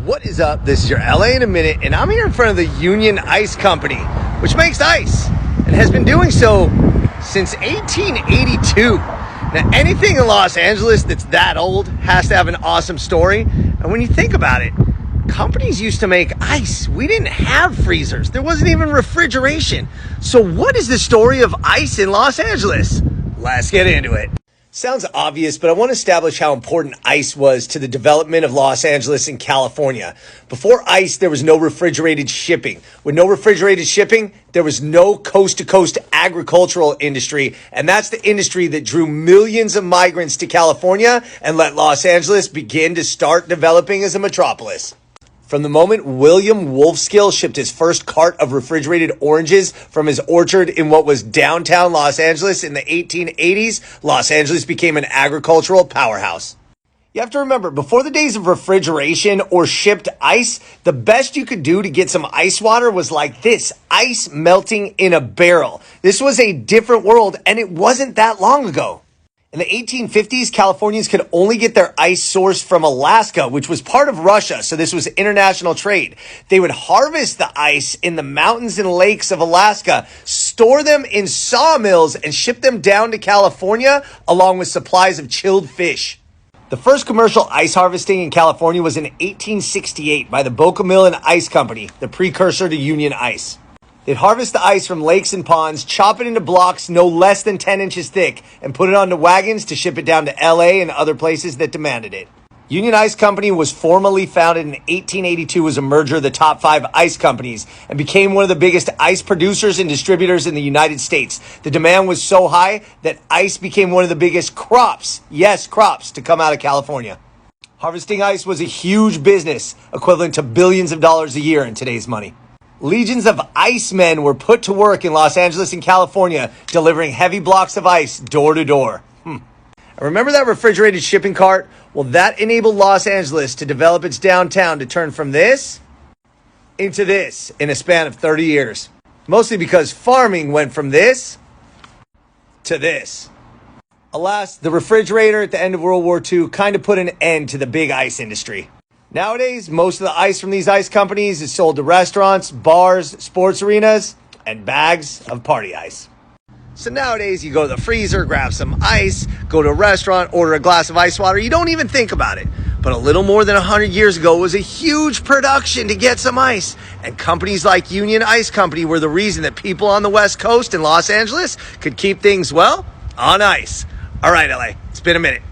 What is up? This is your LA in a minute, and I'm here in front of the Union Ice Company, which makes ice and has been doing so since 1882. Now, anything in Los Angeles that's that old has to have an awesome story. And when you think about it, companies used to make ice. We didn't have freezers. There wasn't even refrigeration. So what is the story of ice in Los Angeles? Let's get into it. Sounds obvious, but I want to establish how important ice was to the development of Los Angeles and California. Before ice, there was no refrigerated shipping. With no refrigerated shipping, there was no coast-to-coast agricultural industry, and that's the industry that drew millions of migrants to California and let Los Angeles begin to start developing as a metropolis. From the moment William Wolfskill shipped his first cart of refrigerated oranges from his orchard in what was downtown Los Angeles in the 1880s, Los Angeles became an agricultural powerhouse. You have to remember, before the days of refrigeration or shipped ice, the best you could do to get some ice water was like this, ice melting in a barrel. This was a different world, and it wasn't that long ago. In the 1850s, Californians could only get their ice sourced from Alaska, which was part of Russia, so this was international trade. They would harvest the ice in the mountains and lakes of Alaska, store them in sawmills, and ship them down to California, along with supplies of chilled fish. The first commercial ice harvesting in California was in 1868 by the Boca Mill and Ice Company, the precursor to Union Ice. They'd harvest the ice from lakes and ponds, chop it into blocks no less than 10 inches thick, and put it onto wagons to ship it down to LA and other places that demanded it. Union Ice Company was formally founded in 1882 as a merger of the top 5 ice companies and became one of the biggest ice producers and distributors in the United States. The demand was so high that ice became one of the biggest crops, yes, crops, to come out of California. Harvesting ice was a huge business, equivalent to billions of dollars a year in today's money. Legions of icemen were put to work in Los Angeles and California, delivering heavy blocks of ice door to door. Remember that refrigerated shipping cart? Well, that enabled Los Angeles to develop its downtown to turn from this into this in a span of 30 years. Mostly because farming went from this to this. Alas, the refrigerator at the end of World War II kind of put an end to the big ice industry. Nowadays, most of the ice from these ice companies is sold to restaurants, bars, sports arenas, and bags of party ice. So nowadays, you go to the freezer, grab some ice, go to a restaurant, order a glass of ice water. You don't even think about it. But a little more than 100 years ago, it was a huge production to get some ice. And companies like Union Ice Company were the reason that people on the West Coast in Los Angeles could keep things, well, on ice. All right, LA, it's been a minute.